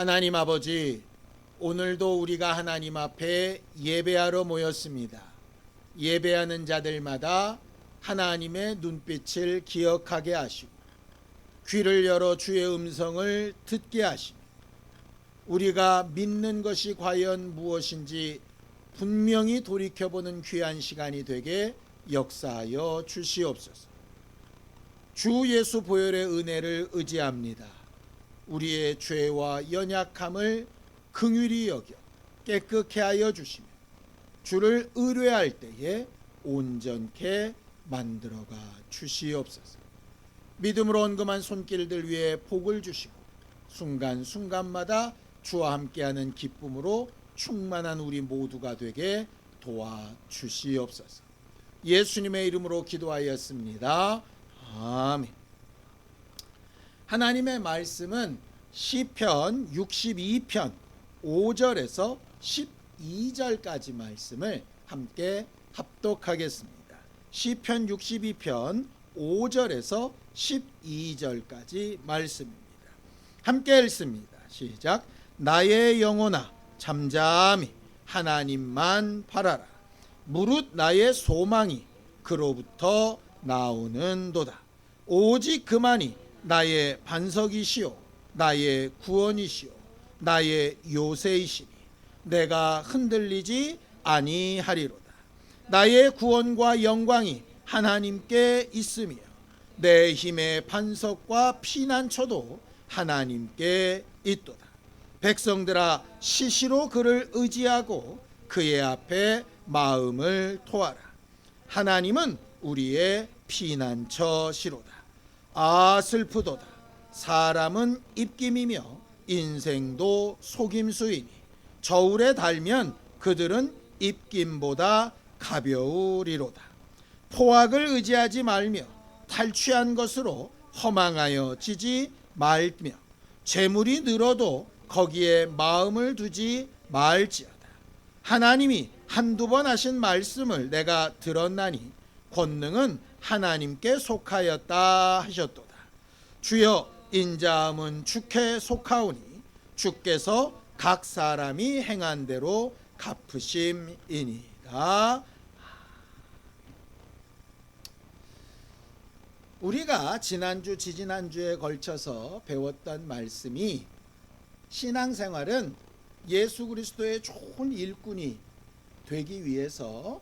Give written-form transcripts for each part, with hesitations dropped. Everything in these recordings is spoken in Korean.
하나님 아버지, 오늘도 우리가 하나님 앞에 예배하러 모였습니다. 예배하는 자들마다 하나님의 눈빛을 기억하게 하시고 귀를 열어 주의 음성을 듣게 하시고 우리가 믿는 것이 과연 무엇인지 분명히 돌이켜보는 귀한 시간이 되게 역사하여 주시옵소서. 주 예수 보혈의 은혜를 의지합니다. 우리의 죄와 연약함을 긍휼히 여겨 깨끗게 하여 주시며 주를 의뢰할 때에 온전케 만들어가 주시옵소서. 믿음으로 언금한 손길들 위에 복을 주시고 순간순간마다 주와 함께하는 기쁨으로 충만한 우리 모두가 되게 도와주시옵소서. 예수님의 이름으로 기도하였습니다. 아멘. 하나님의 말씀은 시편 62편 5절에서 12절까지 말씀을 함께 합독하겠습니다. 시편 62편 5절에서 12절까지 말씀입니다. 함께 읽습니다. 시작. 나의 영혼아 잠잠히 하나님만 바라라. 무릇 나의 소망이 그로부터 나오는도다. 오직 그만이 나의 반석이시오 나의 구원이시오 나의 요새이시니 내가 흔들리지 아니하리로다. 나의 구원과 영광이 하나님께 있으며 내 힘의 반석과 피난처도 하나님께 있도다. 백성들아 시시로 그를 의지하고 그의 앞에 마음을 토하라. 하나님은 우리의 피난처시로다. 아 슬프도다. 사람은 입김이며 인생도 속임수이니 저울에 달면 그들은 입김보다 가벼우리로다. 포악을 의지하지 말며 탈취한 것으로 허망하여 지지 말며 재물이 늘어도 거기에 마음을 두지 말지어다. 하나님이 한두 번 하신 말씀을 내가 들었나니 권능은 하나님께 속하였다 하셨도다. 주여 인자함은 주께 속하오니 주께서 각 사람이 행한 대로 갚으심이니이다. 우리가 지난주 지지난주에 걸쳐서 배웠던 말씀이 신앙생활은 예수 그리스도의 좋은 일꾼이 되기 위해서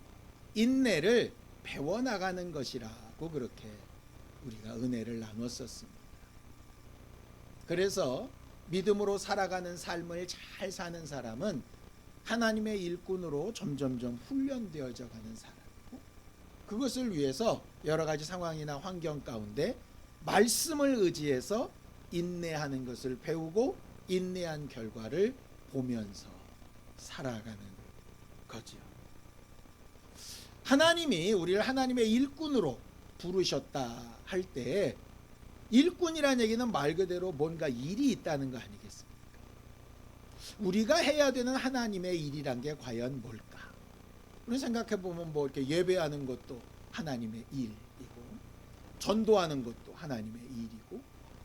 인내를 배워나가는 것이라고 그렇게 우리가 은혜를 나눴었습니다. 그래서 믿음으로 살아가는 삶을 잘 사는 사람은 하나님의 일꾼으로 점점점 훈련되어져 가는 사람이고 그것을 위해서 여러 가지 상황이나 환경 가운데 말씀을 의지해서 인내하는 것을 배우고 인내한 결과를 보면서 살아가는 거지요. 하나님이 우리를 하나님의 일꾼으로 부르셨다 할 때 일꾼이라는 얘기는 말 그대로 뭔가 일이 있다는 거 아니겠습니까? 우리가 해야 되는 하나님의 일이란 게 과연 뭘까? 우리 생각해 보면 뭐 이렇게 예배하는 것도 하나님의 일이고 전도하는 것도 하나님의 일이고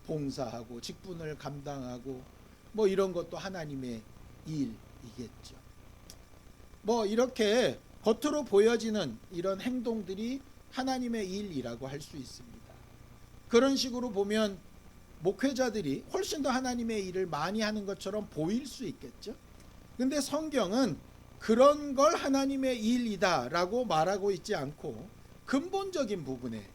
봉사하고 직분을 감당하고 뭐 이런 것도 하나님의 일이겠죠. 뭐 이렇게 겉으로 보여지는 이런 행동들이 하나님의 일이라고 할 수 있습니다. 그런 식으로 보면 목회자들이 훨씬 더 하나님의 일을 많이 하는 것처럼 보일 수 있겠죠. 근데 성경은 그런 걸 하나님의 일이다 라고 말하고 있지 않고 근본적인 부분에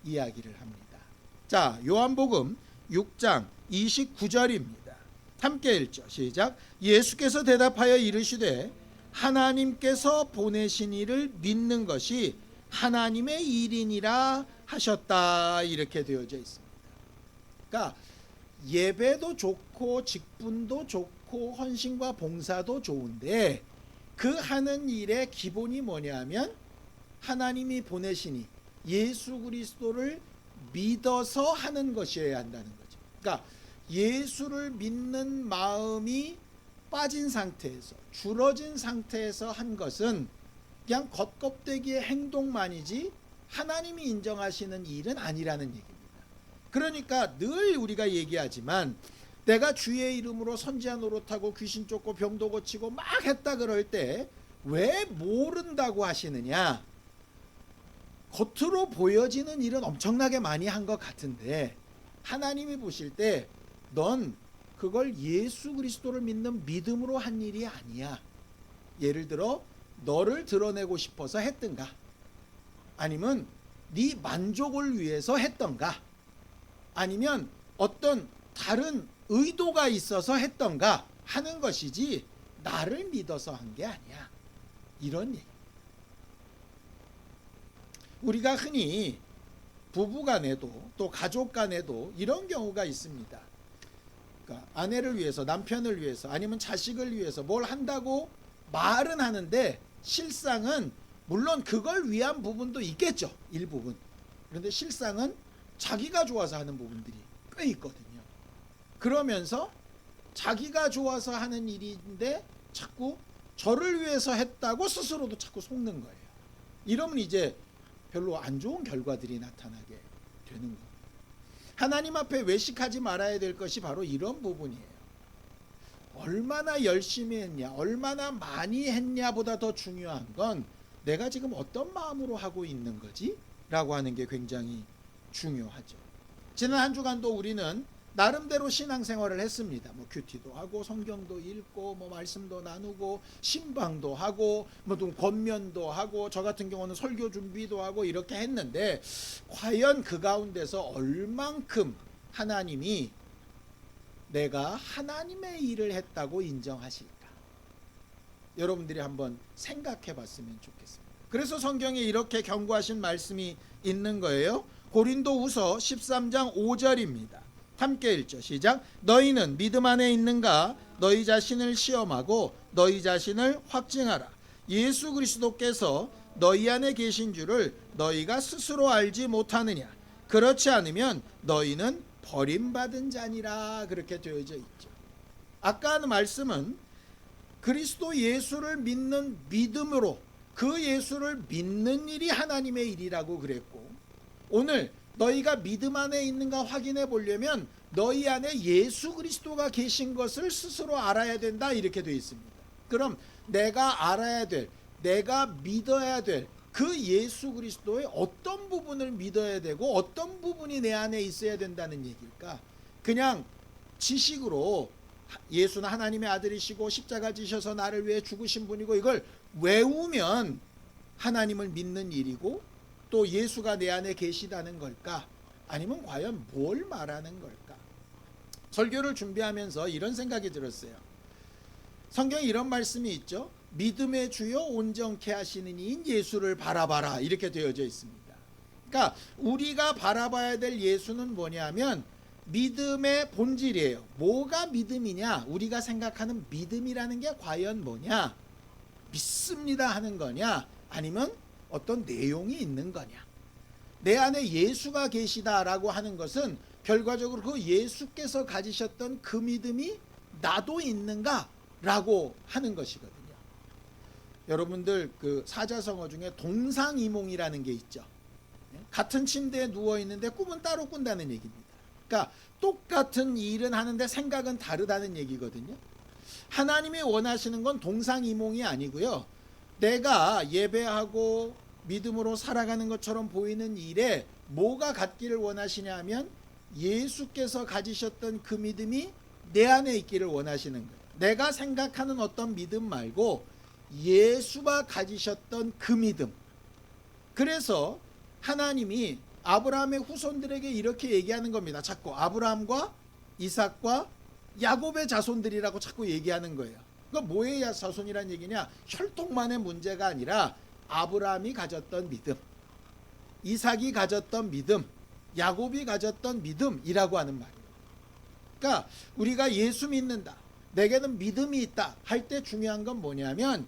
이야기를 합니다. 자, 요한복음 6장 29절입니다. 함께 읽죠. 시작. 예수께서 대답하여 이르시되 하나님께서 보내신 이를 믿는 것이 하나님의 일이니라 하셨다. 이렇게 되어져 있습니다. 그러니까 예배도 좋고 직분도 좋고 헌신과 봉사도 좋은데 그 하는 일의 기본이 뭐냐면 하나님이 보내시니 예수 그리스도를 믿어서 하는 것이어야 한다는 거죠. 그러니까 예수를 믿는 마음이 빠진 상태에서 줄어진 상태에서 한 것은 그냥 겉껍데기의 행동만이지 하나님이 인정하시는 일은 아니라는 얘기입니다. 그러니까 늘 우리가 얘기하지만 내가 주의 이름으로 선지자 노릇하고 귀신 쫓고 병도 고치고 막 했다 그럴 때 왜 모른다고 하시느냐? 겉으로 보여지는 일은 엄청나게 많이 한 것 같은데 하나님이 보실 때 넌 그걸 예수 그리스도를 믿는 믿음으로 한 일이 아니야. 예를 들어 너를 드러내고 싶어서 했던가, 아니면 네 만족을 위해서 했던가, 아니면 어떤 다른 의도가 있어서 했던가 하는 것이지 나를 믿어서 한 게 아니야. 이런 얘기. 우리가 흔히 부부 간에도 또 가족 간에도 이런 경우가 있습니다. 그러니까 아내를 위해서, 남편을 위해서, 아니면 자식을 위해서 뭘 한다고 말은 하는데 실상은, 물론 그걸 위한 부분도 있겠죠, 일부분. 그런데 실상은 자기가 좋아서 하는 부분들이 꽤 있거든요. 그러면서 자기가 좋아서 하는 일인데 자꾸 저를 위해서 했다고 스스로도 자꾸 속는 거예요. 이러면 이제 별로 안 좋은 결과들이 나타나게 되는 겁니다. 하나님 앞에 외식하지 말아야 될 것이 바로 이런 부분이에요. 얼마나 열심히 했냐, 얼마나 많이 했냐보다 더 중요한 건 내가 지금 어떤 마음으로 하고 있는 거지? 라고 하는 게 굉장히 중요하죠. 지난 한 주간도 우리는 나름대로 신앙생활을 했습니다. 뭐 큐티도 하고 성경도 읽고 뭐 말씀도 나누고 신방도 하고 뭐 좀 권면도 하고 저 같은 경우는 설교 준비도 하고 이렇게 했는데 과연 그 가운데서 얼만큼 하나님이 내가 하나님의 일을 했다고 인정하실까? 여러분들이 한번 생각해 봤으면 좋겠습니다. 그래서 성경에 이렇게 경고하신 말씀이 있는 거예요. 고린도후서 13장 5절입니다. 함께 읽죠. 시작. 너희는 믿음 안에 있는가? 너희 자신을 시험하고 너희 자신을 확증하라. 예수 그리스도께서 너희 안에 계신 줄을 너희가 스스로 알지 못하느냐? 그렇지 않으면 너희는 버림받은 자니라. 그렇게 되어져 있죠. 아까 하는 말씀은 그리스도 예수를 믿는 믿음으로 그 예수를 믿는 일이 하나님의 일이라고 그랬고, 오늘 너희가 믿음 안에 있는가 확인해 보려면 너희 안에 예수 그리스도가 계신 것을 스스로 알아야 된다, 이렇게 되어 있습니다. 그럼 내가 알아야 될, 내가 믿어야 될 그 예수 그리스도의 어떤 부분을 믿어야 되고 어떤 부분이 내 안에 있어야 된다는 얘기일까? 그냥 지식으로 예수는 하나님의 아들이시고 십자가 지셔서 나를 위해 죽으신 분이고 이걸 외우면 하나님을 믿는 일이고 또 예수가 내 안에 계시다는 걸까? 아니면 과연 뭘 말하는 걸까? 설교를 준비하면서 이런 생각이 들었어요. 성경에 이런 말씀이 있죠. 믿음의 주요 온전케 하시는 이인 예수를 바라봐라, 이렇게 되어져 있습니다. 그러니까 우리가 바라봐야 될 예수는 뭐냐면 믿음의 본질이에요. 뭐가 믿음이냐? 우리가 생각하는 믿음이라는 게 과연 뭐냐? 믿습니다 하는 거냐? 아니면 어떤 내용이 있는 거냐? 내 안에 예수가 계시다라고 하는 것은 결과적으로 그 예수께서 가지셨던 그 믿음이 나도 있는가라고 하는 것이거든요. 여러분들 그 사자성어 중에 동상이몽이라는 게 있죠. 같은 침대에 누워 있는데 꿈은 따로 꾼다는 얘기입니다. 그러니까 똑같은 일은 하는데 생각은 다르다는 얘기거든요. 하나님이 원하시는 건 동상이몽이 아니고요. 내가 예배하고 믿음으로 살아가는 것처럼 보이는 일에 뭐가 같기를 원하시냐 하면 예수께서 가지셨던 그 믿음이 내 안에 있기를 원하시는 거예요. 내가 생각하는 어떤 믿음 말고 예수가 가지셨던 그 믿음. 그래서 하나님이 아브라함의 후손들에게 이렇게 얘기하는 겁니다. 자꾸 아브라함과 이삭과 야곱의 자손들이라고 자꾸 얘기하는 거예요. 그러니까 뭐의 자손이란 얘기냐? 혈통만의 문제가 아니라 아브라함이 가졌던 믿음, 이삭이 가졌던 믿음, 야곱이 가졌던 믿음이라고 하는 말이에요. 그러니까 우리가 예수 믿는다, 내게는 믿음이 있다 할 때 중요한 건 뭐냐면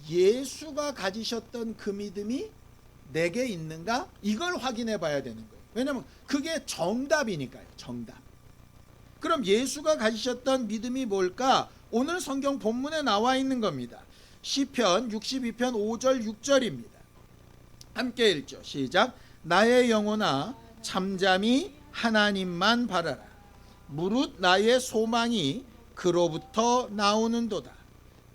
예수가 가지셨던 그 믿음이 내게 있는가? 이걸 확인해 봐야 되는 거예요. 왜냐하면 그게 정답이니까요. 정답. 그럼 예수가 가지셨던 믿음이 뭘까? 오늘 성경 본문에 나와 있는 겁니다. 시편 62편 5절 6절입니다. 함께 읽죠. 시작. 나의 영혼아 잠잠히 하나님만 바라라. 무릇 나의 소망이 그로부터 나오는도다.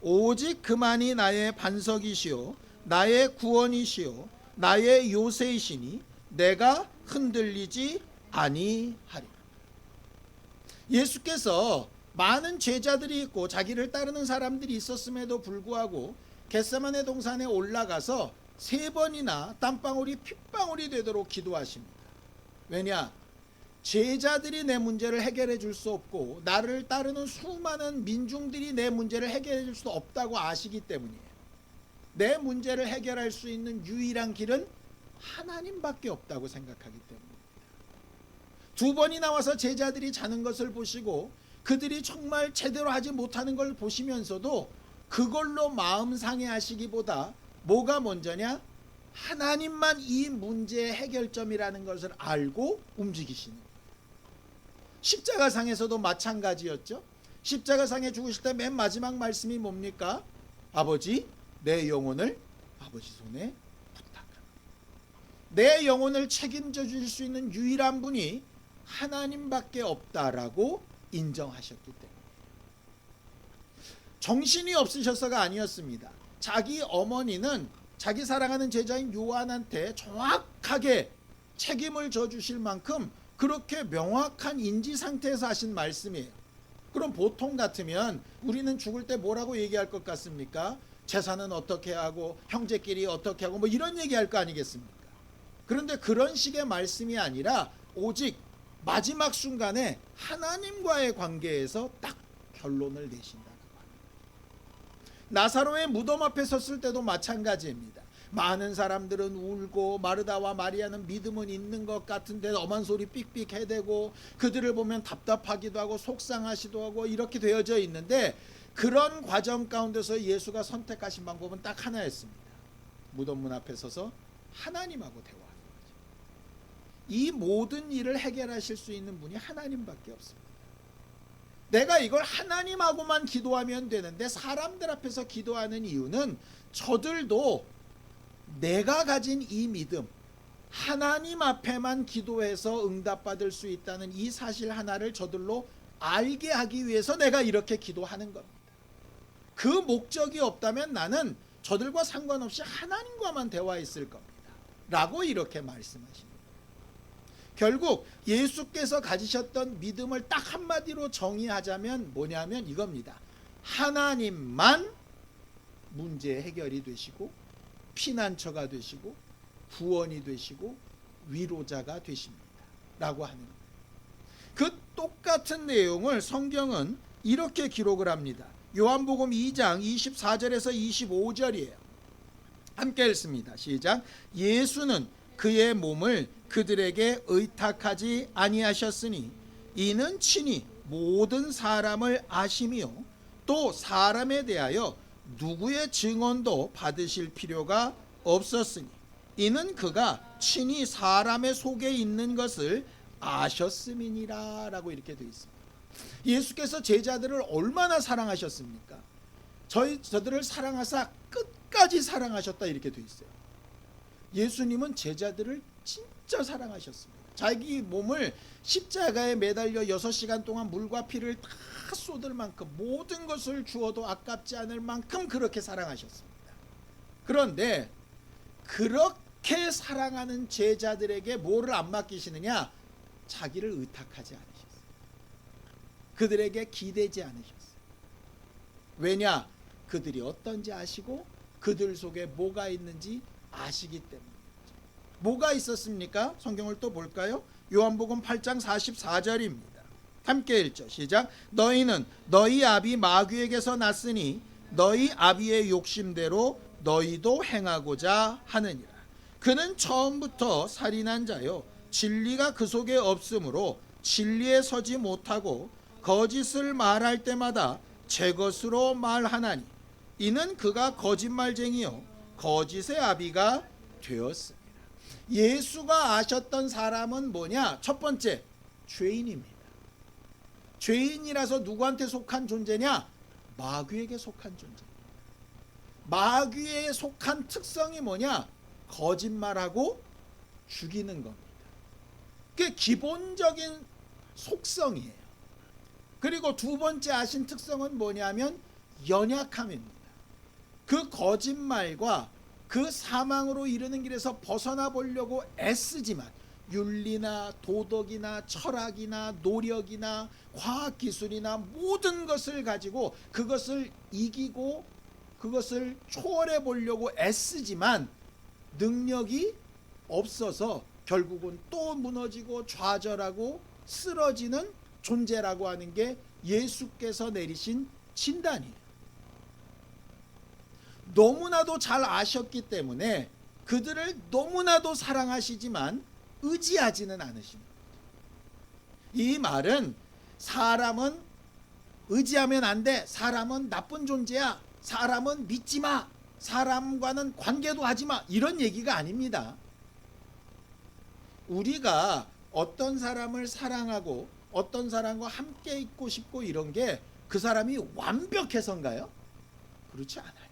오직 그만이 나의 반석이시요 나의 구원이시요 나의 요새이시니 내가 흔들리지 아니하리라. 예수께서 많은 제자들이 있고 자기를 따르는 사람들이 있었음에도 불구하고 겟세마네 동산에 올라가서 3번이나 땀방울이 핏방울이 되도록 기도하십니다. 왜냐? 제자들이 내 문제를 해결해 줄 수 없고 나를 따르는 수많은 민중들이 내 문제를 해결해 줄 수 없다고 아시기 때문이에요. 내 문제를 해결할 수 있는 유일한 길은 하나님밖에 없다고 생각하기 때문입니다. 2번이 나와서 제자들이 자는 것을 보시고 그들이 정말 제대로 하지 못하는 걸 보시면서도 그걸로 마음 상해하시기보다 뭐가 먼저냐? 하나님만 이 문제의 해결점이라는 것을 알고 움직이시는 거예요. 십자가상에서도 마찬가지였죠. 십자가상에 죽으실 때 맨 마지막 말씀이 뭡니까? 아버지, 내 영혼을 아버지 손에 부탁합니다. 내 영혼을 책임져 주실 수 있는 유일한 분이 하나님밖에 없다라고 인정하셨기 때문에 정신이 없으셔서가 아니었습니다. 자기 어머니는 자기 사랑하는 제자인 요한한테 정확하게 책임을 져주실 만큼 그렇게 명확한 인지 상태에서 하신 말씀이에요. 그럼 보통 같으면 우리는 죽을 때 뭐라고 얘기할 것 같습니까? 재산은 어떻게 하고 형제끼리 어떻게 하고 뭐 이런 얘기할 거 아니겠습니까? 그런데 그런 식의 말씀이 아니라 오직 마지막 순간에 하나님과의 관계에서 딱 결론을 내신다는 거예요. 나사로의 무덤 앞에 섰을 때도 마찬가지입니다. 많은 사람들은 울고 마르다와 마리아는 믿음은 있는 것 같은데 엄한 소리 삑삑 해대고 그들을 보면 답답하기도 하고 속상하기도 하고 이렇게 되어져 있는데 그런 과정 가운데서 예수가 선택하신 방법은 딱 하나였습니다. 무덤문 앞에 서서 하나님하고 대화하는 거죠. 이 모든 일을 해결하실 수 있는 분이 하나님밖에 없습니다. 내가 이걸 하나님하고만 기도하면 되는데 사람들 앞에서 기도하는 이유는 저들도 내가 가진 이 믿음, 하나님 앞에만 기도해서 응답받을 수 있다는 이 사실 하나를 저들로 알게 하기 위해서 내가 이렇게 기도하는 겁니다. 그 목적이 없다면 나는 저들과 상관없이 하나님과만 대화했을 겁니다. 라고 이렇게 말씀하십니다. 결국 예수께서 가지셨던 믿음을 딱 한마디로 정의하자면 뭐냐면 이겁니다. 하나님만 문제 해결이 되시고 피난처가 되시고 구원이 되시고 위로자가 되십니다. 라고 하는 거예요. 그 똑같은 내용을 성경은 이렇게 기록을 합니다. 요한복음 2장 24절에서 25절이에요. 함께 읽습니다. 시작. 예수는 그의 몸을 그들에게 의탁하지 아니하셨으니 이는 친히 모든 사람을 아시며 또 사람에 대하여 누구의 증언도 받으실 필요가 없었으니 이는 그가 친히 사람의 속에 있는 것을 아셨음이니라 라고 이렇게 되어 있습니다. 예수께서 제자들을 얼마나 사랑하셨습니까? 저들을 사랑하사 끝까지 사랑하셨다 이렇게 되어 있어요. 예수님은 제자들을 진짜 사랑하셨습니다. 자기 몸을 십자가에 매달려 6시간 동안 물과 피를 다 쏟을 만큼 모든 것을 주어도 아깝지 않을 만큼 그렇게 사랑하셨습니다. 그런데 그렇게 사랑하는 제자들에게 뭐를 안 맡기시느냐? 자기를 의탁하지 않으셨어요. 그들에게 기대지 않으셨어요. 왜냐? 그들이 어떤지 아시고 그들 속에 뭐가 있는지 아시기 때문입니다. 뭐가 있었습니까? 성경을 또 볼까요? 요한복음 8장 44절입니다. 함께 읽죠. 시작. 너희는 너희 아비 마귀에게서 났으니 너희 아비의 욕심대로 너희도 행하고자 하느니라. 그는 처음부터 살인한 자요 진리가 그 속에 없으므로 진리에 서지 못하고 거짓을 말할 때마다 제 것으로 말하나니 이는 그가 거짓말쟁이요 거짓의 아비가 되었습니다. 예수가 아셨던 사람은 뭐냐? 첫 번째, 죄인입니다. 죄인이라서 누구한테 속한 존재냐? 마귀에게 속한 존재. 마귀에 속한 특성이 뭐냐? 거짓말하고 죽이는 겁니다. 그게 기본적인 속성이에요. 그리고 두 번째 하신 특성은 뭐냐면 연약함입니다. 그 거짓말과 그 사망으로 이르는 길에서 벗어나 보려고 애쓰지만 윤리나 도덕이나 철학이나 노력이나 과학기술이나 모든 것을 가지고 그것을 이기고 그것을 초월해 보려고 애쓰지만 능력이 없어서 결국은 또 무너지고 좌절하고 쓰러지는 존재라고 하는 게 예수께서 내리신 진단이에요. 너무나도 잘 아셨기 때문에 그들을 너무나도 사랑하시지만 의지하지는 않으십니다. 이 말은 사람은 의지하면 안 돼, 사람은 나쁜 존재야, 사람은 믿지 마, 사람과는 관계도 하지 마, 이런 얘기가 아닙니다. 우리가 어떤 사람을 사랑하고 어떤 사람과 함께 있고 싶고 이런 게 그 사람이 완벽해서인가요? 그렇지 않아요.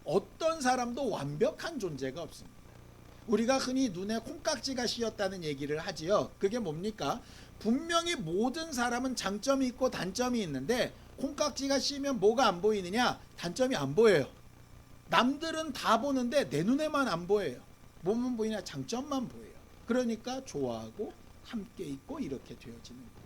어떤 사람도 완벽한 존재가 없습니다. 우리가 흔히 눈에 콩깍지가 씌었다는 얘기를 하지요. 그게 뭡니까? 분명히 모든 사람은 장점이 있고 단점이 있는데 콩깍지가 씌면 뭐가 안 보이느냐? 단점이 안 보여요. 남들은 다 보는데 내 눈에만 안 보여요. 뭐만 보이냐? 장점만 보여요. 그러니까 좋아하고 함께 있고 이렇게 되어지는 거죠.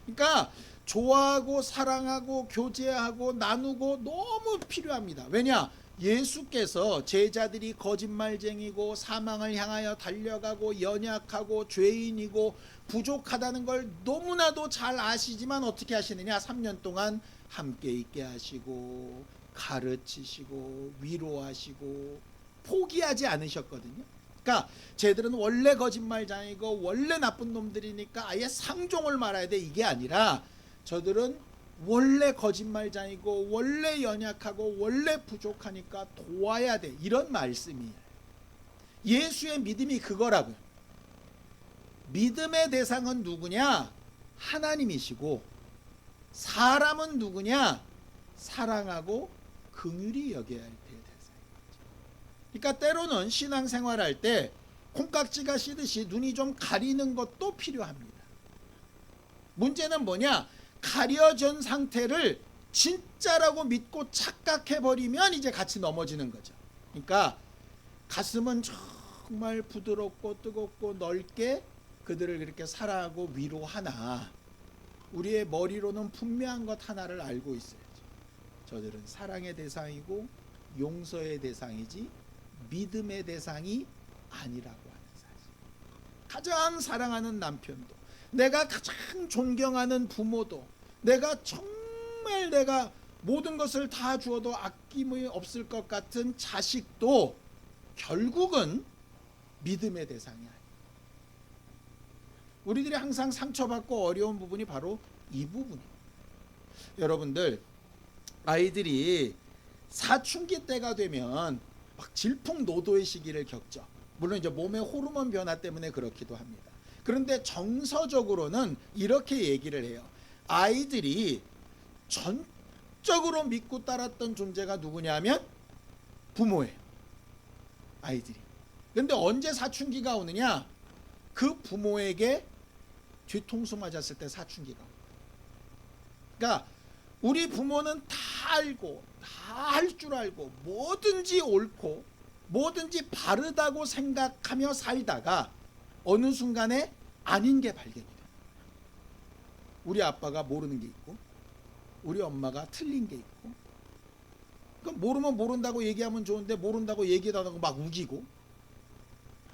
그러니까 좋아하고 사랑하고 교제하고 나누고 너무 필요합니다. 왜냐? 예수께서 제자들이 거짓말쟁이고 사망을 향하여 달려가고 연약하고 죄인이고 부족하다는 걸 너무나도 잘 아시지만 어떻게 하시느냐? 3년 동안 함께 있게 하시고 가르치시고 위로하시고 포기하지 않으셨거든요. 그러니까 쟤들은 원래 거짓말쟁이고 원래 나쁜 놈들이니까 아예 상종을 말아야 돼, 이게 아니라 저들은 원래 거짓말쟁이고 원래 연약하고 원래 부족하니까 도와야 돼, 이런 말씀이에요. 예수의 믿음이 그거라고요. 믿음의 대상은 누구냐? 하나님이시고 사람은 누구냐? 사랑하고 긍휼히 여겨야 할 때. 그러니까 때로는 신앙생활할 때 콩깍지가 씌듯이 눈이 좀 가리는 것도 필요합니다. 문제는 뭐냐? 가려진 상태를 진짜라고 믿고 착각해버리면 이제 같이 넘어지는 거죠. 그러니까 가슴은 정말 부드럽고 뜨겁고 넓게 그들을 그렇게 사랑하고 위로하나 우리의 머리로는 분명한 것 하나를 알고 있어야죠. 저들은 사랑의 대상이고 용서의 대상이지 믿음의 대상이 아니라고 하는 사실. 가장 사랑하는 남편도, 내가 가장 존경하는 부모도, 내가 정말 내가 모든 것을 다 주어도 아낌이 없을 것 같은 자식도 결국은 믿음의 대상이 아니에요. 우리들이 항상 상처받고 어려운 부분이 바로 이 부분이에요. 여러분들, 아이들이 사춘기 때가 되면 막 질풍노도의 시기를 겪죠. 물론 이제 몸의 호르몬 변화 때문에 그렇기도 합니다. 그런데 정서적으로는 이렇게 얘기를 해요. 아이들이 전적으로 믿고 따랐던 존재가 누구냐면 부모예요. 아이들이. 그런데 언제 사춘기가 오느냐? 그 부모에게 뒤통수 맞았을 때 사춘기가 옵니다. 그러니까 우리 부모는 다 알고 다 할 줄 알고 뭐든지 옳고 뭐든지 바르다고 생각하며 살다가 어느 순간에 아닌 게 발견이 돼요. 우리 아빠가 모르는 게 있고 우리 엄마가 틀린 게 있고, 그럼 모르면 모른다고 얘기하면 좋은데 모른다고 얘기도 안 하고 막 우기고,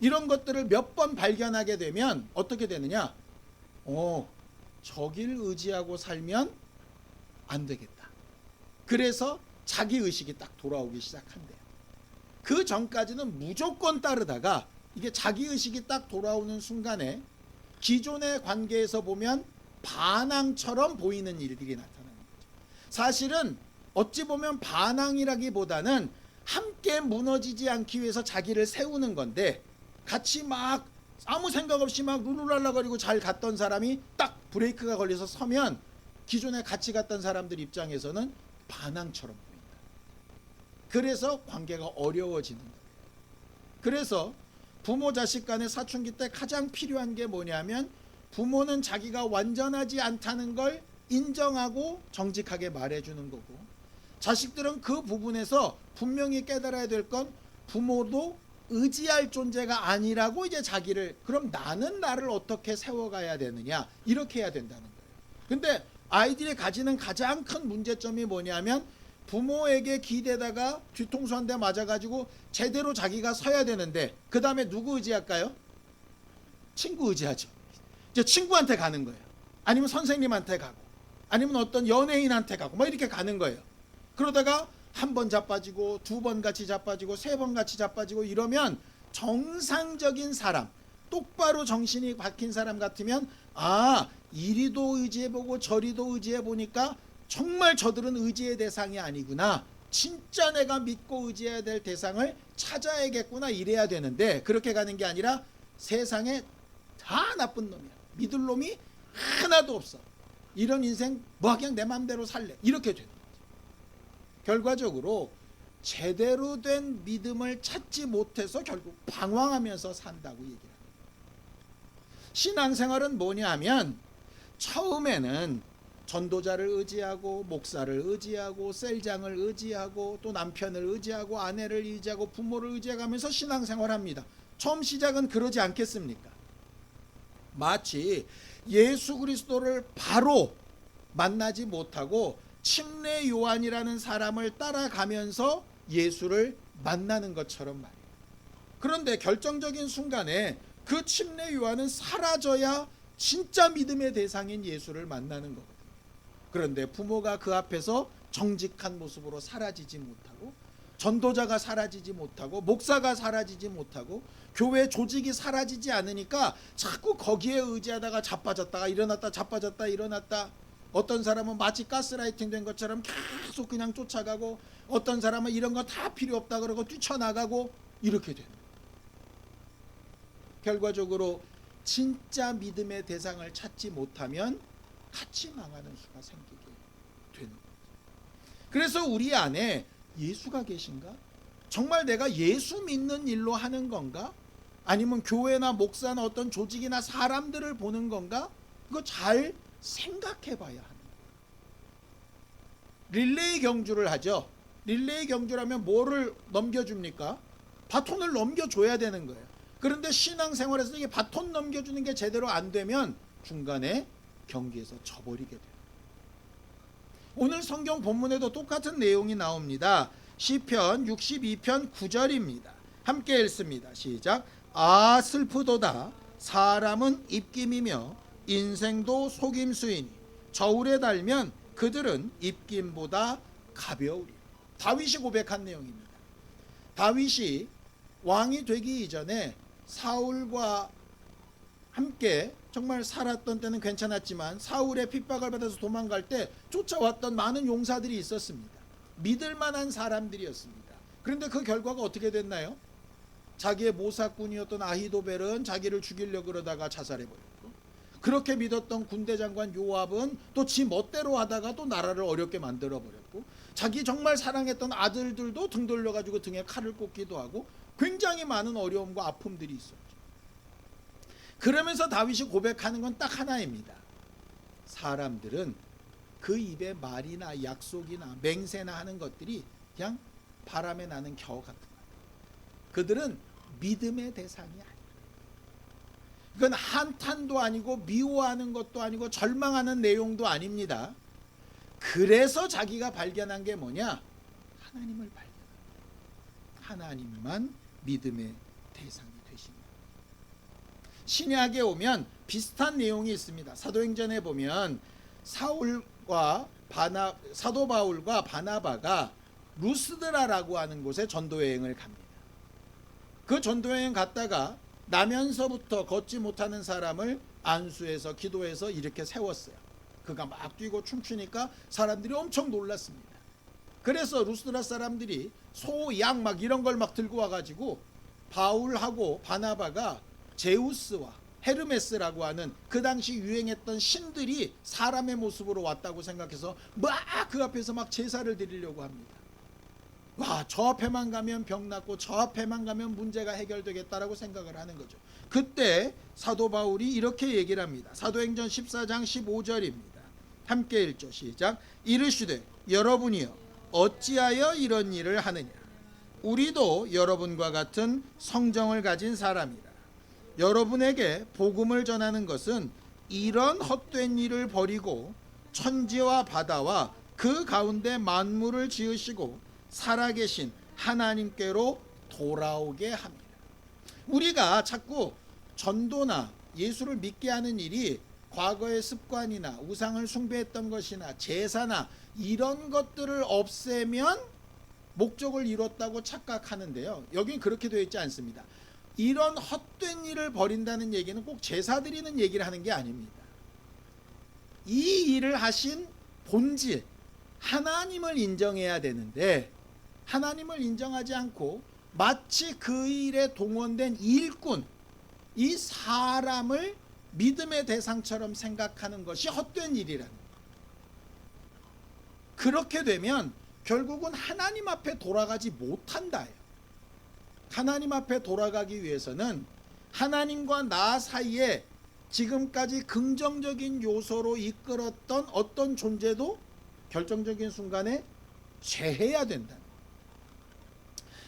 이런 것들을 몇 번 발견하게 되면 어떻게 되느냐? 저길 의지하고 살면 안 되겠다. 그래서 자기의식이 딱 돌아오기 시작한대요. 그 전까지는 무조건 따르다가 이게 자기의식이 딱 돌아오는 순간에 기존의 관계에서 보면 반항처럼 보이는 일들이 나타나는 거죠. 사실은 어찌 보면 반항이라기보다는 함께 무너지지 않기 위해서 자기를 세우는 건데, 같이 막 아무 생각 없이 막 룰루랄라거리고 잘 갔던 사람이 딱 브레이크가 걸려서 서면 기존에 같이 갔던 사람들 입장에서는 반항처럼 보인다. 그래서 관계가 어려워지는 거예요. 그래서 부모 자식 간의 사춘기 때 가장 필요한 게 뭐냐면 부모는 자기가 완전하지 않다는 걸 인정하고 정직하게 말해주는 거고, 자식들은 그 부분에서 분명히 깨달아야 될 건 부모도 의지할 존재가 아니라고 이제 자기를, 그럼 나는 나를 어떻게 세워가야 되느냐, 이렇게 해야 된다는 거예요. 근데 아이들이 가지는 가장 큰 문제점이 뭐냐면, 부모에게 기대다가 뒤통수 한 대 맞아가지고 제대로 자기가 서야 되는데 그 다음에 누구 의지할까요? 친구 의지하죠. 이제 친구한테 가는 거예요. 아니면 선생님한테 가고, 아니면 어떤 연예인한테 가고, 뭐 이렇게 가는 거예요. 그러다가 한 번 자빠지고, 두 번 같이 자빠지고, 세 번 같이 자빠지고, 이러면 정상적인 사람, 똑바로 정신이 박힌 사람 같으면, 아, 이리도 의지해보고 저리도 의지해보니까 정말 저들은 의지의 대상이 아니구나, 진짜 내가 믿고 의지해야 될 대상을 찾아야겠구나, 이래야 되는데, 그렇게 가는 게 아니라 세상에 다 나쁜 놈이야, 믿을 놈이 하나도 없어, 이런 인생 뭐 그냥 내 맘대로 살래, 이렇게 되는 거죠. 결과적으로 제대로 된 믿음을 찾지 못해서 결국 방황하면서 산다고 얘기를 합니다. 신앙생활은 뭐냐 하면, 처음에는 전도자를 의지하고, 목사를 의지하고, 셀장을 의지하고, 또 남편을 의지하고, 아내를 의지하고, 부모를 의지하면서 신앙생활합니다. 처음 시작은 그러지 않겠습니까? 마치 예수 그리스도를 바로 만나지 못하고 침례 요한이라는 사람을 따라가면서 예수를 만나는 것처럼 말이에요. 그런데 결정적인 순간에 그 침례 요한은 사라져야 진짜 믿음의 대상인 예수를 만나는 거거든요. 그런데 부모가 그 앞에서 정직한 모습으로 사라지지 못하고, 전도자가 사라지지 못하고, 목사가 사라지지 못하고, 교회 조직이 사라지지 않으니까 자꾸 거기에 의지하다가 자빠졌다가 일어났다, 자빠졌다 일어났다. 어떤 사람은 마치 가스라이팅 된 것처럼 계속 그냥 쫓아가고, 어떤 사람은 이런 거 다 필요 없다 그러고 뛰쳐나가고, 이렇게 되는 거예요. 결과적으로 진짜 믿음의 대상을 찾지 못하면 같이 망하는 수가 생기게 되는 거죠. 그래서 우리 안에 예수가 계신가? 정말 내가 예수 믿는 일로 하는 건가? 아니면 교회나 목사나 어떤 조직이나 사람들을 보는 건가? 그거 잘 생각해 봐야 하는 거예요. 릴레이 경주를 하죠. 릴레이 경주라면 뭐를 넘겨줍니까? 바톤을 넘겨줘야 되는 거예요. 그런데 신앙생활에서 이게 바톤 넘겨주는 게 제대로 안 되면 중간에 경기에서 져버리게 돼요. 오늘 성경 본문에도 똑같은 내용이 나옵니다. 시편 62편 9절입니다. 함께 읽습니다. 시작. 아 슬프도다, 사람은 입김이며 인생도 속임수이니 저울에 달면 그들은 입김보다 가벼우리. 다윗이 고백한 내용입니다. 다윗이 왕이 되기 이전에 사울과 함께 정말 살았던 때는 괜찮았지만 사울의 핍박을 받아서 도망갈 때 쫓아왔던 많은 용사들이 있었습니다. 믿을 만한 사람들이었습니다. 그런데 그 결과가 어떻게 됐나요? 자기의 모사꾼이었던 아히도벨은 자기를 죽이려고 그러다가 자살해버렸고, 그렇게 믿었던 군대 장관 요압은 또 지 멋대로 하다가 또 나라를 어렵게 만들어버렸고, 자기 정말 사랑했던 아들들도 등 돌려가지고 등에 칼을 꽂기도 하고, 굉장히 많은 어려움과 아픔들이 있었죠. 그러면서 다윗이 고백하는 건 딱 하나입니다. 사람들은 그 입에 말이나 약속이나 맹세나 하는 것들이 그냥 바람에 나는 겨우 같은 거예요. 그들은 믿음의 대상이 아니에요. 이건 한탄도 아니고 미워하는 것도 아니고 절망하는 내용도 아닙니다. 그래서 자기가 발견한 게 뭐냐? 하나님을 발견합니다. 하나님만 믿음의 대상이 되십니다. 신약에 오면 비슷한 내용이 있습니다. 사도행전에 보면 사도 바울과 바나바가 루스드라라고 하는 곳에 전도여행을 갑니다. 그 전도여행 갔다가 나면서부터 걷지 못하는 사람을 안수해서 기도해서 이렇게 세웠어요. 그가 막 뛰고 춤추니까 사람들이 엄청 놀랐습니다. 그래서 루스드라 사람들이 소, 양 막 이런 걸 막 들고 와가지고 바울하고 바나바가 제우스와 헤르메스라고 하는 그 당시 유행했던 신들이 사람의 모습으로 왔다고 생각해서 막 그 앞에서 막 제사를 드리려고 합니다. 와, 저 앞에만 가면 병 낫고 저 앞에만 가면 문제가 해결되겠다라고 생각을 하는 거죠. 그때 사도 바울이 이렇게 얘기를 합니다. 사도행전 14장 15절입니다. 함께 읽죠. 시작. 이르시되 여러분이여 어찌하여 이런 일을 하느냐. 우리도 여러분과 같은 성정을 가진 사람이라. 여러분에게 복음을 전하는 것은 이런 헛된 일을 버리고 천지와 바다와 그 가운데 만물을 지으시고 살아계신 하나님께로 돌아오게 합니다. 우리가 자꾸 전도나 예수를 믿게 하는 일이 과거의 습관이나 우상을 숭배했던 것이나 제사나 이런 것들을 없애면 목적을 이뤘다고 착각하는데요. 여기는 그렇게 되어 있지 않습니다. 이런 헛된 일을 버린다는 얘기는 꼭 제사 드리는 얘기를 하는 게 아닙니다. 이 일을 하신 본질 하나님을 인정해야 되는데 하나님을 인정하지 않고 마치 그 일에 동원된 일꾼, 이 사람을 믿음의 대상처럼 생각하는 것이 헛된 일이라는 거예요. 그렇게 되면 결국은 하나님 앞에 돌아가지 못한다예요. 하나님 앞에 돌아가기 위해서는 하나님과 나 사이에 지금까지 긍정적인 요소로 이끌었던 어떤 존재도 결정적인 순간에 제해야 된다.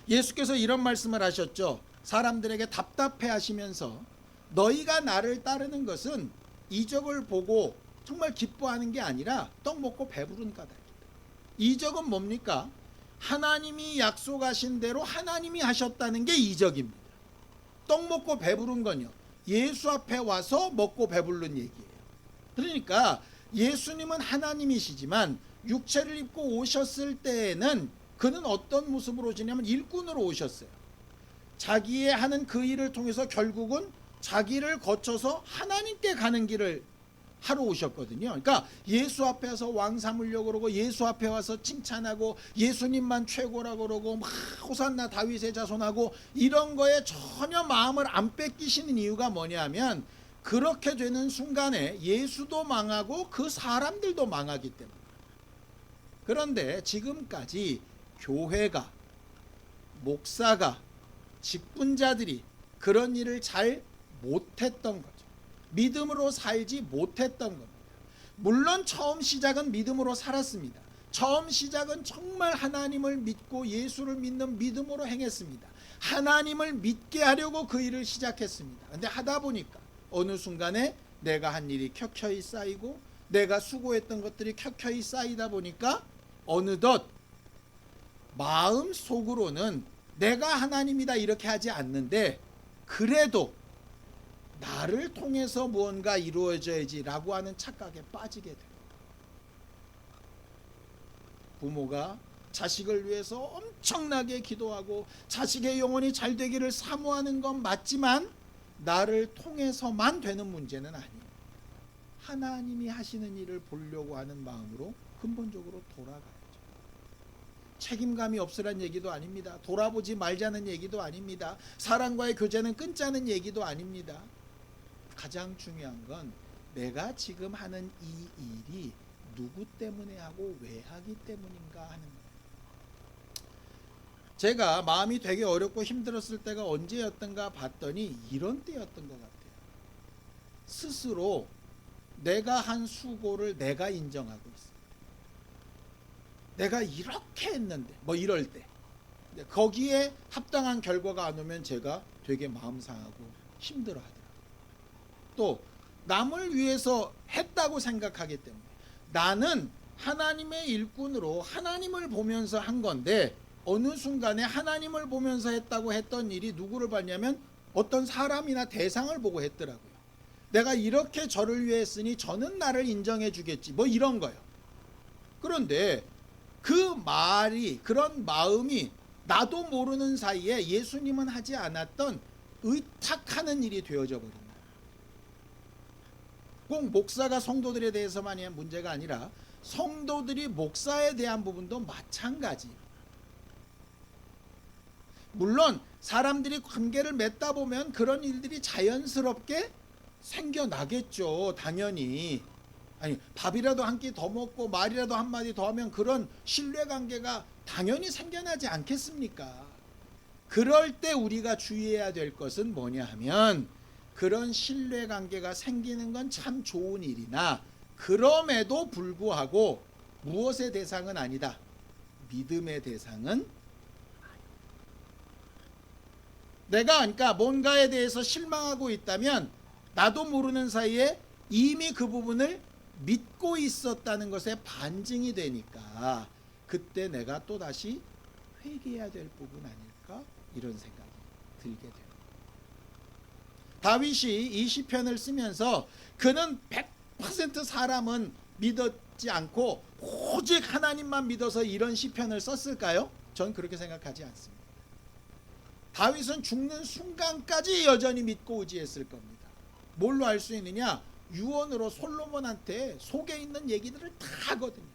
예수께서 이런 말씀을 하셨죠. 사람들에게 답답해 하시면서 너희가 나를 따르는 것은 이적을 보고 정말 기뻐하는 게 아니라 떡 먹고 배부른 까닭이다. 이적은 뭡니까? 하나님이 약속하신 대로 하나님이 하셨다는 게 이적입니다. 떡 먹고 배부른 건요, 예수 앞에 와서 먹고 배부른 얘기예요. 그러니까 예수님은 하나님이시지만 육체를 입고 오셨을 때에는 그는 어떤 모습으로 오시냐면 일꾼으로 오셨어요. 자기의 하는 그 일을 통해서 결국은 자기를 거쳐서 하나님께 가는 길을 하러 오셨거든요. 그러니까 예수 앞에서 왕 삼으려고 그러고 예수 앞에 와서 칭찬하고 예수님만 최고라고 그러고 막 호산나 다윗의 자손하고 이런 거에 전혀 마음을 안 뺏기시는 이유가 뭐냐면 그렇게 되는 순간에 예수도 망하고 그 사람들도 망하기 때문에. 그런데 지금까지 교회가, 목사가, 직분자들이 그런 일을 잘 못했던 거죠. 믿음으로 살지 못했던 겁니다. 물론 처음 시작은 믿음으로 살았습니다. 처음 시작은 정말 하나님을 믿고 예수를 믿는 믿음으로 행했습니다. 하나님을 믿게 하려고 그 일을 시작했습니다. 근데 하다 보니까 어느 순간에 내가 한 일이 켜켜이 쌓이고 내가 수고했던 것들이 켜켜이 쌓이다 보니까 어느덧 마음 속으로는 내가 하나님이다 이렇게 하지 않는데 그래도 나를 통해서 무언가 이루어져야지라고 하는 착각에 빠지게 돼요. 부모가 자식을 위해서 엄청나게 기도하고 자식의 영혼이 잘 되기를 사모하는 건 맞지만 나를 통해서만 되는 문제는 아니에요. 하나님이 하시는 일을 보려고 하는 마음으로 근본적으로 돌아가야죠. 책임감이 없으란 얘기도 아닙니다. 돌아보지 말자는 얘기도 아닙니다. 사랑과의 교제는 끊자는 얘기도 아닙니다. 가장 중요한 건 내가 지금 하는 이 일이 누구 때문에 하고 왜 하기 때문인가 하는 거예요. 제가 마음이 되게 어렵고 힘들었을 때가 언제였던가 봤더니 이런 때였던 것 같아요. 스스로 내가 한 수고를 내가 인정하고 있어요. 내가 이렇게 했는데 뭐 이럴 때 거기에 합당한 결과가 안 오면 제가 되게 마음 상하고 힘들어하더라고요. 또 남을 위해서 했다고 생각하기 때문에 나는 하나님의 일꾼으로 하나님을 보면서 한 건데 어느 순간에 하나님을 보면서 했다고 했던 일이 누구를 봤냐면 어떤 사람이나 대상을 보고 했더라고요. 내가 이렇게 저를 위해 했으니 저는 나를 인정해 주겠지 뭐 이런 거예요. 그런데 그 말이 그런 마음이 나도 모르는 사이에 예수님은 하지 않았던 의탁하는 일이 되어져 버린 거예요. 꼭 목사가 성도들에 대해서만이 문제가 아니라 성도들이 목사에 대한 부분도 마찬가지예요. 물론 사람들이 관계를 맺다 보면 그런 일들이 자연스럽게 생겨나겠죠. 당연히. 아니 밥이라도 한 끼 더 먹고 말이라도 한마디 더 하면 그런 신뢰관계가 당연히 생겨나지 않겠습니까? 그럴 때 우리가 주의해야 될 것은 뭐냐 하면 그런 신뢰관계가 생기는 건 참 좋은 일이나 그럼에도 불구하고 무엇의 대상은 아니다. 믿음의 대상은 내가 그러니까 뭔가에 대해서 실망하고 있다면 나도 모르는 사이에 이미 그 부분을 믿고 있었다는 것에 반증이 되니까 그때 내가 또다시 회개해야 될 부분 아닐까 이런 생각이 들게 돼요. 다윗이 이 시편을 쓰면서 그는 100% 사람은 믿었지 않고 오직 하나님만 믿어서 이런 시편을 썼을까요? 전 그렇게 생각하지 않습니다. 다윗은 죽는 순간까지 여전히 믿고 의지했을 겁니다. 뭘로 알 수 있느냐? 유언으로 솔로몬한테 속에 있는 얘기들을 다 하거든요.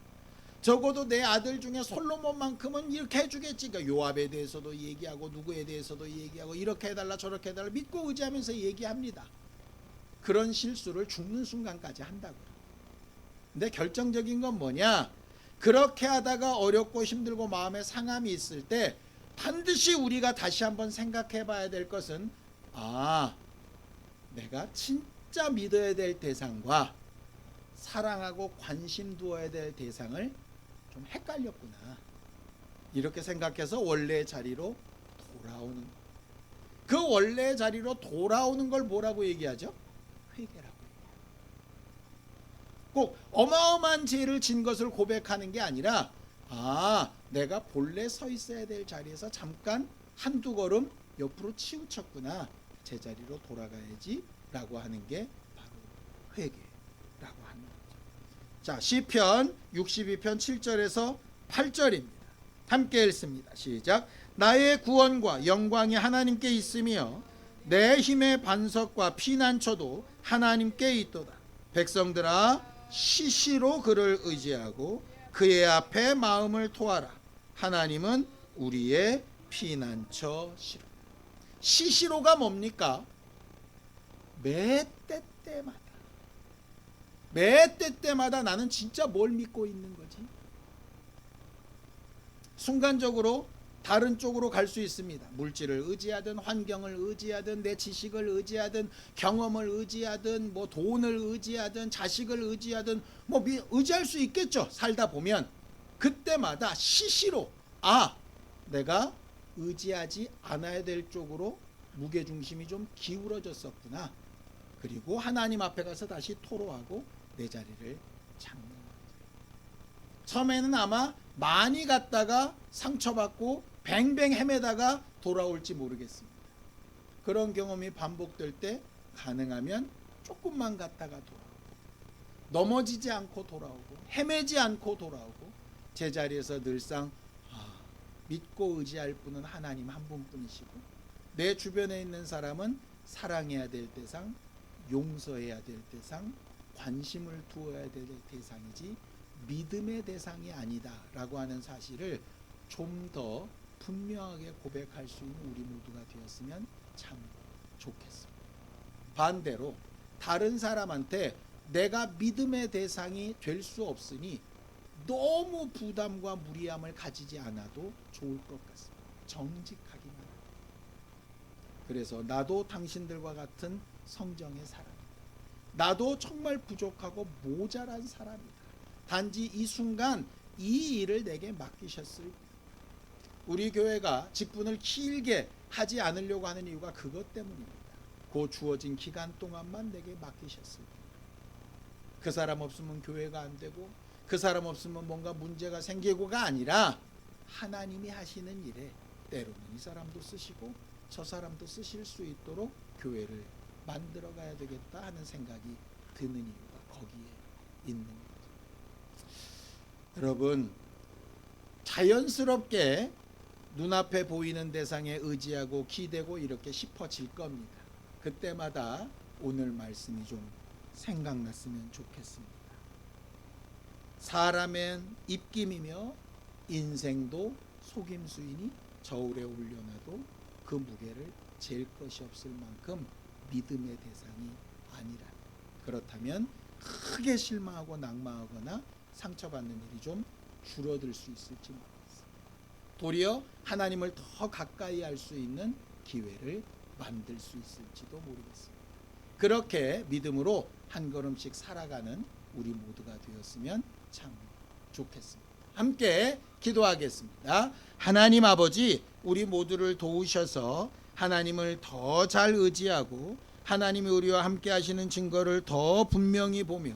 적어도 내 아들 중에 솔로몬만큼은 이렇게 해주겠지. 그러니까 요압에 대해서도 얘기하고 누구에 대해서도 얘기하고 이렇게 해달라 저렇게 해달라 믿고 의지하면서 얘기합니다. 그런 실수를 죽는 순간까지 한다고요. 근데 결정적인 건 뭐냐? 그렇게 하다가 어렵고 힘들고 마음에 상함이 있을 때 반드시 우리가 다시 한번 생각해 봐야 될 것은 내가 진짜 믿어야 될 대상과 사랑하고 관심 두어야 될 대상을 좀 헷갈렸구나. 이렇게 생각해서 원래의 자리로 돌아오는 것. 그 원래의 자리로 돌아오는 걸 뭐라고 얘기하죠? 회개라고 얘기해요. 꼭 어마어마한 죄를 진 것을 고백하는 게 아니라 내가 본래 서 있어야 될 자리에서 잠깐 한두 걸음 옆으로 치우쳤구나. 제자리로 돌아가야지 라고 하는 게 바로 회개라고 하는 거죠. 자, 시편 62편 7절에서 8절입니다. 함께 읽습니다. 시작. 나의 구원과 영광이 하나님께 있으며 내 힘의 반석과 피난처도 하나님께 있도다. 백성들아 시시로 그를 의지하고 그의 앞에 마음을 토하라. 하나님은 우리의 피난처시라. 시시로가 뭡니까? 매 때때마다 나는 진짜 뭘 믿고 있는 거지? 순간적으로 다른 쪽으로 갈 수 있습니다. 물질을 의지하든 환경을 의지하든 내 지식을 의지하든 경험을 의지하든 뭐 돈을 의지하든 자식을 의지하든 뭐 의지할 수 있겠죠. 살다 보면 그때마다 시시로 내가 의지하지 않아야 될 쪽으로 무게중심이 좀 기울어졌었구나. 그리고 하나님 앞에 가서 다시 토로하고 내 자리를 잡는 거죠. 처음에는 아마 많이 갔다가 상처받고 뱅뱅 헤매다가 돌아올지 모르겠습니다. 그런 경험이 반복될 때 가능하면 조금만 갔다가 돌아오고 넘어지지 않고 돌아오고 헤매지 않고 돌아오고 제자리에서 늘상 믿고 의지할 분은 하나님 한 분뿐이시고 내 주변에 있는 사람은 사랑해야 될 대상, 용서해야 될 대상, 관심을 두어야 될 대상이지 믿음의 대상이 아니다라고 하는 사실을 좀 더 분명하게 고백할 수 있는 우리 모두가 되었으면 참 좋겠습니다. 반대로 다른 사람한테 내가 믿음의 대상이 될 수 없으니 너무 부담과 무리함을 가지지 않아도 좋을 것 같습니다. 정직하기만 하고. 그래서 나도 당신들과 같은 성정의 사람이다. 나도 정말 부족하고 모자란 사람이다. 단지 이 순간 이 일을 내게 맡기셨을 뿐. 우리 교회가 직분을 길게 하지 않으려고 하는 이유가 그것 때문입니다. 그 주어진 기간 동안만 내게 맡기셨을 뿐. 그 사람 없으면 교회가 안 되고 그 사람 없으면 뭔가 문제가 생기고가 아니라 하나님이 하시는 일에 때로는 이 사람도 쓰시고 저 사람도 쓰실 수 있도록 교회를 만들어 가야 되겠다 하는 생각이 드는 이유가 거기에 있는 거죠. 여러분, 자연스럽게 눈앞에 보이는 대상에 의지하고 기대고 이렇게 싶어질 겁니다. 그때마다 오늘 말씀이 좀 생각났으면 좋겠습니다. 사람은 입김이며 인생도 속임수이니 저울에 올려놔도 그 무게를 잴 것이 없을 만큼 믿음의 대상이 아니라. 그렇다면 크게 실망하고 낙망하거나 상처받는 일이 좀 줄어들 수 있을지 모르겠습니다. 도리어 하나님을 더 가까이 할 수 있는 기회를 만들 수 있을지도 모르겠습니다. 그렇게 믿음으로 한 걸음씩 살아가는 우리 모두가 되었으면 참 좋겠습니다. 함께 기도하겠습니다. 하나님 아버지, 우리 모두를 도우셔서 하나님을 더 잘 의지하고 하나님이 우리와 함께 하시는 증거를 더 분명히 보며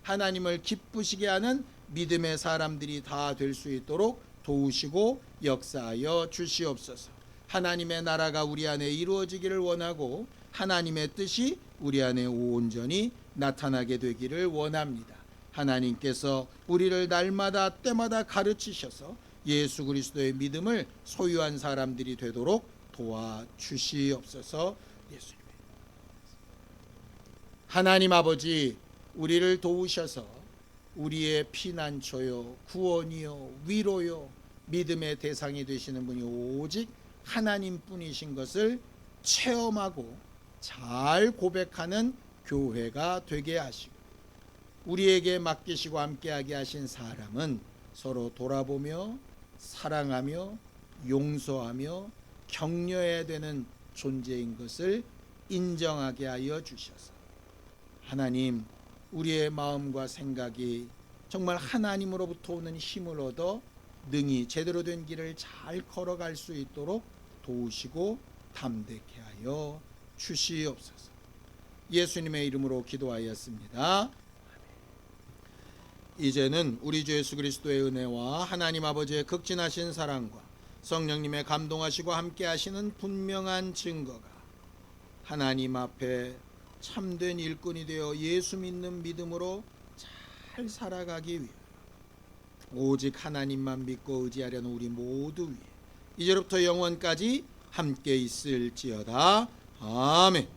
하나님을 기쁘시게 하는 믿음의 사람들이 다 될 수 있도록 도우시고 역사하여 주시옵소서. 하나님의 나라가 우리 안에 이루어지기를 원하고 하나님의 뜻이 우리 안에 온전히 나타나게 되기를 원합니다. 하나님께서 우리를 날마다 때마다 가르치셔서 예수 그리스도의 믿음을 소유한 사람들이 되도록 도와주시옵소서. 예수님. 하나님 아버지, 우리를 도우셔서 우리의 피난처요, 구원이요, 위로요, 믿음의 대상이 되시는 분이 오직 하나님뿐이신 것을 체험하고 잘 고백하는 교회가 되게 하시고, 우리에게 맡기시고 함께하게 하신 사람은 서로 돌아보며 사랑하며 용서하며 격려해야 되는 존재인 것을 인정하게 하여 주셔서 하나님, 우리의 마음과 생각이 정말 하나님으로부터 오는 힘을 얻어 능히 제대로 된 길을 잘 걸어갈 수 있도록 도우시고 담대케 하여 주시옵소서. 예수님의 이름으로 기도하였습니다. 이제는 우리 주 예수 그리스도의 은혜와 하나님 아버지의 극진하신 사랑과 성령님의 감동하시고 함께 하시는 분명한 증거가 하나님 앞에 참된 일꾼이 되어 예수 믿는 믿음으로 잘 살아가기 위해 오직 하나님만 믿고 의지하려는 우리 모두 위해 이제로부터 영원까지 함께 있을지어다. 아멘.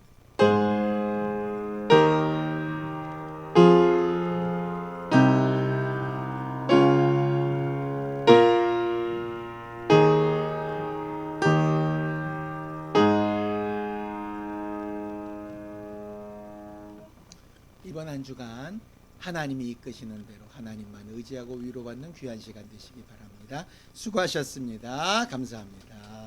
이번 한 주간 하나님이 이끄시는 대로 하나님만 의지하고 위로받는 귀한 시간 되시기 바랍니다. 수고하셨습니다. 감사합니다.